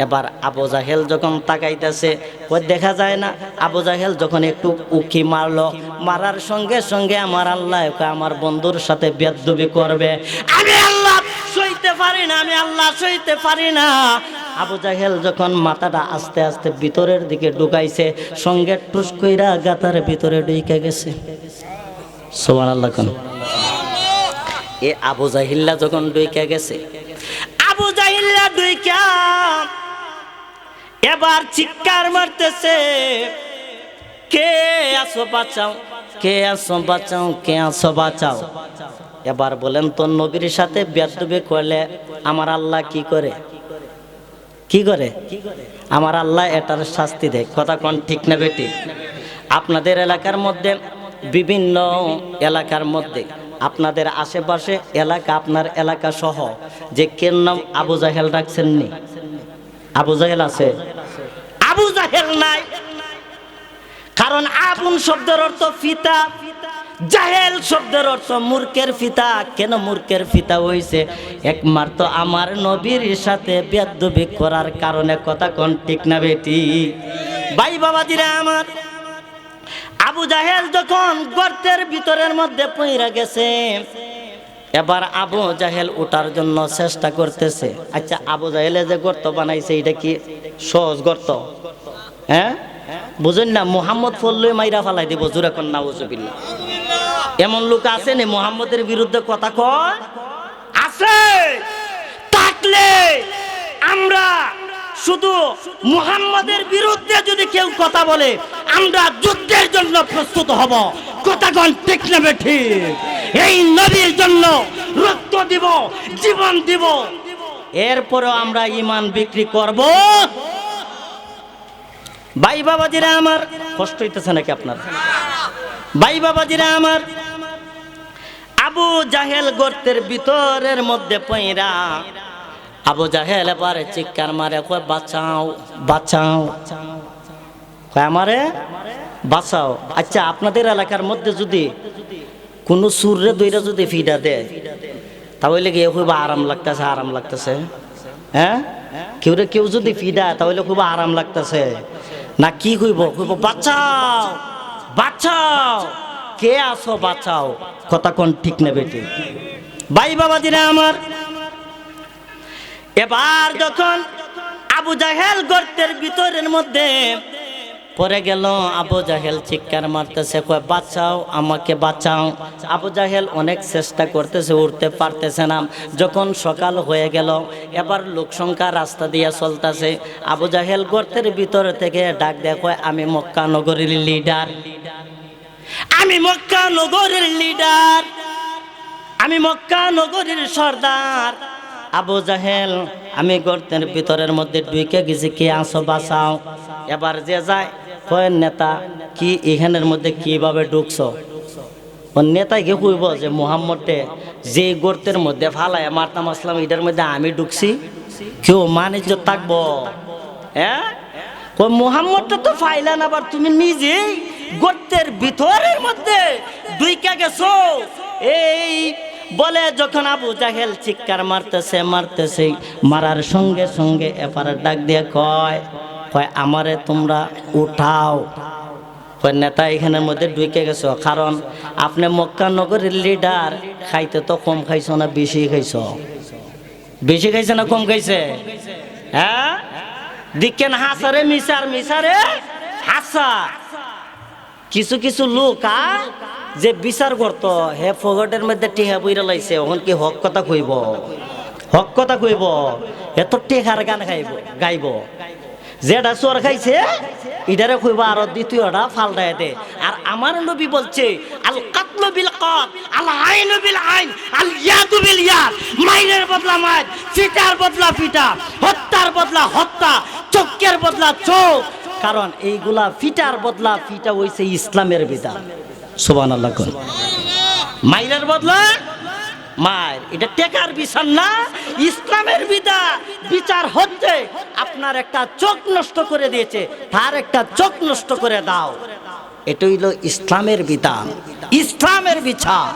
এবার আবু জাহেল যখন তাকাইতেছে, কই দেখা যায় না। আবু জাহেল যখন একটু উকি মারলো, মারার সঙ্গে সঙ্গে আমার আল্লাহ আমার বন্ধুর সাথে বেয়াদবি করবে, আমি আল্লাহ সইতে পারি না, আমি আল্লাহ সইতে পারি না। আবু জাহেল যখন মাথাটা আস্তে আস্তে ভিতরের দিকে ঢুকাইছে, সঙ্গে টুস কইরা গাতার ভিতরে ঢুকে গেছে। সুবহানাল্লাহ কোন। এ আবু জাহিল্লা যখন ঢুকে গেছে, আবু জাহিল্লা ঢুকা এবার চিৎকার মারতেছে, কে আসো বাঁচাও, কে আসো বাঁচাও, কে আসো বাঁচাও। এবার বলেন তো, নবীর সাথে বেয়াদবি করলে আমার আল্লাহ কি করে? কি করে? আমার আল্লাহ এটার শাস্তি দেয়। কথা কোন ঠিক না বেটি? আপনাদের এলাকার মধ্যে, বিভিন্ন এলাকার মধ্যে, আপনাদের আশেপাশে এলাকা, আপনার এলাকা সহ যে কেন নাম আবু জাহেল রাখছেন নি? আবু জাহেল আছে? আবু জাহেল নাই, কারণ আবুন শব্দের অর্থ পিতা, জাহেল শব্দের অর্থ মূর্খের পিতা। কেন মূর্খের পিতা হইছে? একমাত্র আমার নবীর সাথে বেয়াদবি করার কারণে। কথা কোন ঠিক না বেটি? ভাই বাবাজিরা আমার, আবু জাহেল যখন গর্তের ভিতরের মধ্যে পইরা গেছে, এবার আবু জাহেল ওঠার জন্য চেষ্টা করতেছে। আচ্ছা, আবু জাহেলে যে গর্ত বানাইছে, এটা কি সহজ গর্ত? হ্যাঁ, বুঝেন না? মুহাম্মদ ফল্লে মাইরা ফালাই দিব, জোরে কোন নাউজুবিল্লাহ। এমন লোক আছে নি মুহাম্মদের বিরুদ্ধে কথা কয়? থাকলে আমরা শুধু মুহাম্মাদের বিরুদ্ধে যদি কেউ কথা বলে আমরা যুদ্ধের জন্য প্রস্তুত হব। কথা কোন ঠিক না ঠিক? এই নবীর জন্য রক্ত দিব, জীবন দিব, এরপরও আমরা ঈমান বিক্রি করব। ভাই বাবাজিরা আমার, কষ্ট হইতেছে নাকি আপনার? ভাই বাবাজিরা আমার, আবু জাহেল গর্তের ভিতরের মধ্যে পইরা আবু জাহেল এবারে চিৎকার মারে, কয় বাঁচাও বাঁচাও, কয় আমারে বাঁচাও। আচ্ছা, আপনাদের এলাকার মধ্যে যদি কোনো সুররে দইরা যদি ফিডা দেয় তাহলে গিয়ে খুব আরাম লাগতেছে, আরাম লাগতেছে? হ্যাঁ, কেউ যদি ফিডা তাহলে খুব আরাম লাগতেছে না? কি কইব? কইব বাঁচাও বাঁচাও, কে আসো বাঁচাও। কথা কোন ঠিক না বেটি? ভাই বাবাজিরা আমার, এবার যখন আবু জাহেল গর্তের ভিতরের মধ্যে পড়ে গেল, আবু জাহেল চিৎকার মারতেছে, কয় বাঁচাও আমাকে বাঁচাও। আবু জাহেল অনেক চেষ্টা করতেছে, উঠতে পারতেছে না। যখন সকাল হয়ে গেল, এবার লোক সংখ্যা রাস্তা দিয়ে চলতেছে। আবু জাহেল গর্তের ভিতর থেকে ডাক দেয়, কয় আমি মক্কা নগরীর লিডার, আমি মক্কা নগরীর লিডার, আমি মক্কা নগরীর সর্দার। আবু জাহেল, আমি গর্তের ভিতরের মধ্যে ঢুকে গেছি, কে আসো বাঁচাও। এবার যে যায় কয় নেতা, কি এখানের মধ্যে কিভাবে ঢুকছো? ও নেতাই কে কইব যে মুহাম্মদে যে গর্তের মধ্যে ফালায় মারতাম আসলাম, এটার মধ্যে আমি ঢুকছি? কেউ মানিজ্য থাকবো? হ্যাঁ, ও মুহাম্মদটা তো ফাইলেন, আবার তুমি নিজেই গর্তের ভিতরের মধ্যে ঢুকে গেছো। এই বলে যখন আবু জাহেল চিৎকার মারতেছে মারতেছে, মারার সঙ্গে সঙ্গে এপারে ডাক দিয়ে কয় আমারে তোমরা উঠাও। কয় নেতা এখানের মধ্যে ঢুকে গেছো, কারণ আপনি মক্কা নগরের লিডার, খাইতে তো কম খাইছো না বেশি খাইছো? বেশি খাইছে না কম খাইছে? হ্যাঁ, দিকেন হাসারে মিসার মিসারে হাসা। কিছু কিছু লোক যে বিচার করতো, হে ফগটের মধ্যে টিহা বইরা লাইছে, ওখান কি হক কথা কইব? হক কথা কইব? এত টেহার গান গাইব। যেটা চোর খাইছে এটারে কইব আর দ্বিতীয়টা ফালটায় দে। আর আমার নবী বলছে, আল কাতলু বিল কাত, আল আইনু বিল আইন, আল ইয়াদু বিল ইয়াদ। মাইরের বদলা মাইর, ফিটার বদলা ফিটা, হত্যার বদলা হত্যা, চোখের বদলা চোখ। কারণ এইগুলা ফিটার বদলা ফিটা হইছে ইসলামের বিধান। সুবহানাল্লাহ। মাইরের বদলা মায়ের, এটা টেকার বিচার না, ইসলামের বিধান। বিচার হচ্ছে আপনার একটা চোখ নষ্ট করে দিয়েছে, তার একটা চোখ নষ্ট করে দাও। এটা হইল ইসলামের বিধান, ইসলামের বিচার।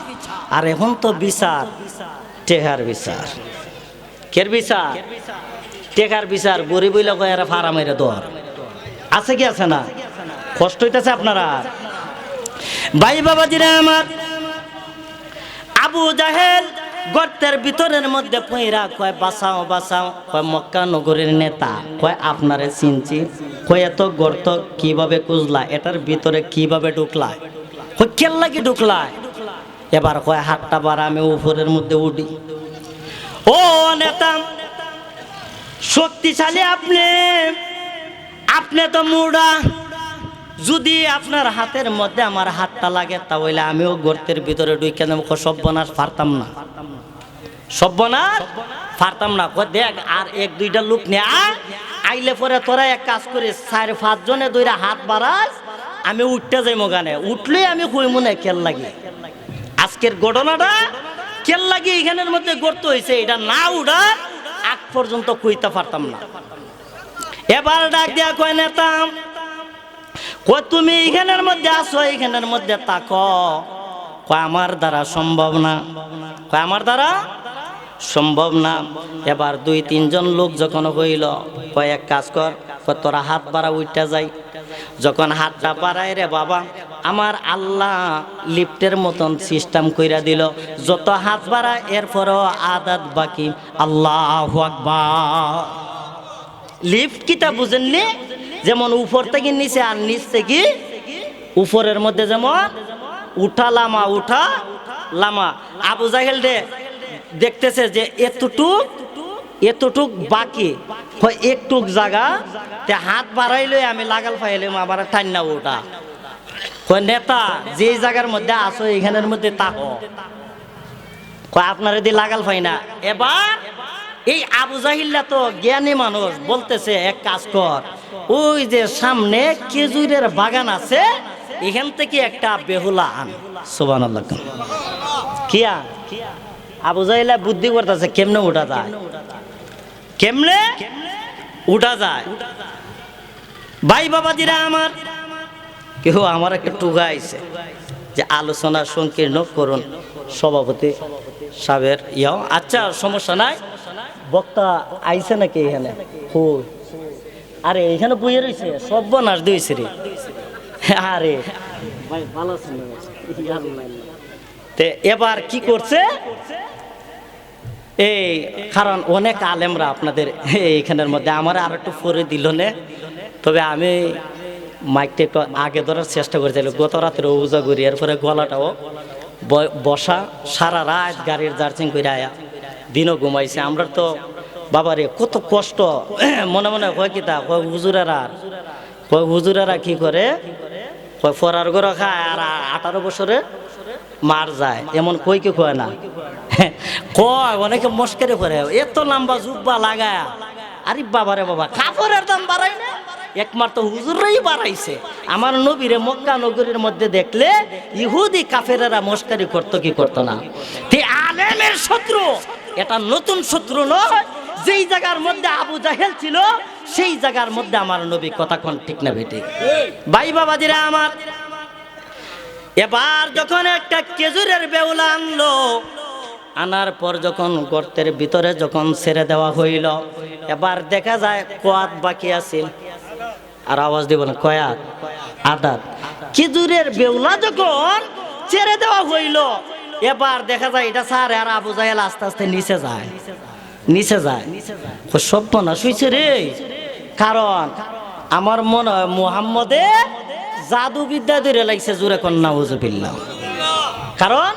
আর এখন তো বিচার টেকার বিচার। কের বিচার? টেকার বিচার। গরিব হইলে কয় এরা ফারামের দর আছে কি আছে না? কষ্ট হইতেছে আপনারা? ভাই বাবাজিরা আমার, আবু জাহেল গর্তের ভিতরের মধ্যে পইরা কয় বাঁচাও বাঁচাও। কয় মক্কা নগরের নেতা, কয় আপনারে চিনছি। কয় এত গর্ত কিভাবে খুঁজলা, এটার ভিতরে কিভাবে ঢুকলা? কয় কেন লাগি ঢুকলা? এবার কয় হাতটা বাড়া, আমি উপরের মধ্যে উঠি। ও নেতা, শক্তিশালী আপনি তো মুড়া। যদি আপনার হাতের মধ্যে আমার হাতটা লাগে তাহলে আমিও গর্তের ভিতরে ঢুকে দেব। সর্বনাশ, পারতাম না, সর্বনাশ পারতাম না। দেখ আর এক দুইটা লোক নিয়ে আইলে পরে তোরা এক কাজ করে 4-5 জনে দুইটা হাত বাড়াস, আমি উঠতে যাই মগানে। উঠলে আমি কই মনে কেল লাগে আজকের ঘটনাটা কেল লাগে এখানের মধ্যে গর্ত হয়েছে, এটা না উঠার আগ পর্যন্ত কইতে পারতাম না। এবার ডাক দিয়া কয় নেতা, কয় তুমি এখানের মধ্যে আসো, এখানের মধ্যে তাকো। কয় আমার দ্বারা সম্ভব না, কয় আমার দ্বারা সম্ভব না। এবার 2-3 জন লোক যখন হইল, কয় এক কাজ কর, কয় তোরা হাত বাড়া উঠতে যাই। যখন হাতটা বাড়ায় রে বাবা, আমার আল্লাহ লিফটের মতন সিস্টেম কইরা দিল। যত হাত বাড়ায় এরপরও আদাত বাকি। আল্লাহু আকবার। লিফট কিটা বুঝেননি? যেমন উপর থেকে নিচে আর নিচ থেকে উপরের মধ্যে যেমন উঠা লামা উঠা লামা। আবু জাহেল দেখতেছে যে এতটুক এতটুক বাকি হয় একটুক জায়গা তে হাত বাড়াইলে আমি লাগাল ফাইলে আবার টান্না ওটা কয় নেতা যে জায়গার মধ্যে আসো এখানের মধ্যে তাকো কয় আপনারা দিয়ে লাগাল ফাই না। এবার এই আবু জাহিল্লা তো জ্ঞানী মানুষ বলতেছে এক কাজ কর, ওই যে সামনে খেজুরের বাগান আছে এখান থেকে একটা বেহুলা আন। সুবহানাল্লাহ। কিয়া আবু জাহিল্লা বুদ্ধি করতেছে কেমনে উঠা যায়, কেমনে উঠা যায়। ভাই বাবাজিরা আমার, কেউ আমার একটা টুকা আইছে যে আলোচনা সংকীর্ণ করুন সভাপতি সাহেবের ইয়াও। আচ্ছা সমস্যা নাই, বক্তা আইছে নাকি এখানে? আরে এখানে বইয়ে রয়েছে সব নাচ দিয়েছে রে। আরে ভাই ভালো আছেন? এবার কি করছে এই, কারণ অনেক আলেমরা আপনাদের এইখানের মধ্যে আমার আর একটু পরে দিল না, তবে আমি মাইকটা একটু আগে ধরার চেষ্টা করেছিল। গত রাত্রে উজা করি, এরপরে গলাটাও বসা, সারা রাত গাড়ির জার্চিং করে আয়া, দিনও ঘুমাইছে। আমরা তো বাবারে কত কষ্ট, মনে মনে কয় কি তা কয় হুজুরেরা কি করে কয় ফরার করে খায় আর 18 বছরে মার যায়, এমন কই কি কয় না কয়, অনেকে মস্কারি করে এত লম্বা জুব্বা লাগায়। আরে বাবারে বাবা, কাপড়ের দাম বাড়াই না, একমাত্র হুজুররাই বাড়াইছে। আমার নবীরে মক্কা নগরীর মধ্যে দেখলে ইহুদি কাফেরেরা মস্কারি করতো কি করতো না। তে আলেমের শত্রু এটা নতুন শত্রু নয়। যেই জায়গার মধ্যে আবু জাহেল ছিল সেই জায়গার মধ্যে আমার নবী, কথা কোন ঠিক না বেটি? ভাই বাবাজিরা আমার, এবার যখন একটা খেজুরের বেউলা আনলো, আনার পর যখন গর্তের ভিতরে যখন ছেড়ে দেওয়া হইল, এবার দেখা যায় কোয়াত বাকি আছে। আর আওয়াজ দিব না, কয়াত আদাত। খেজুরের বেউলা যখন ছেড়ে দেওয়া হইল, এবার দেখা যায় এটা স্যার, আর আবু জাহেল আস্তে আস্তে নিচে যায়, নিচে যায়। সব মনে শুইছে রে, কারণ আমার মনে হয় মুহাম্মদে জাদু বিদ্যা ধরে লাগছে, জোরে কন্যা উজুবিল্লাহ। কারণ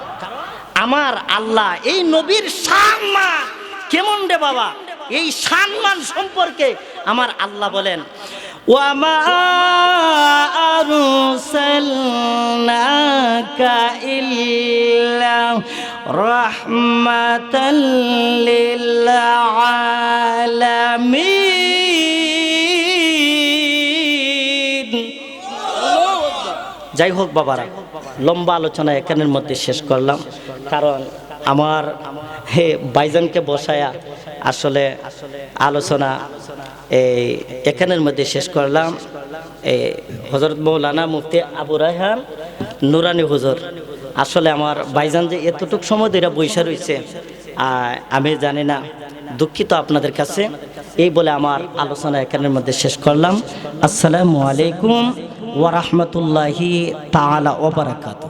আমার আল্লাহ এই নবীর সম্মান কেমন রে বাবা, এই সম্মান সম্পর্কে আমার আল্লাহ বলেন, ওয়ামা আরসালনাকা ইল্লা রাহমাতাল লিল আলামিন। যাই হোক বাবারা, লম্বা আলোচনা এখানের মধ্যে শেষ করলাম, কারণ আমার ভাইজানকে বসায়া আসলে আলোচনা এই এখানের মধ্যে শেষ করলাম। এই হযরত মৌলানা মুফতি আবু রায়হান নুরানি হুজুর, আসলে আমার ভাইজান যে এতটুক সময় ধরে বৈশা রয়েছে আমি জানি না, দুঃখিত আপনাদের কাছে। এই বলে আমার আলোচনা এখানের মধ্যে শেষ করলাম। আসসালামু আলাইকুম ওয়া রাহমাতুল্লাহি তাআলা ওয়া বারাকাতুহু।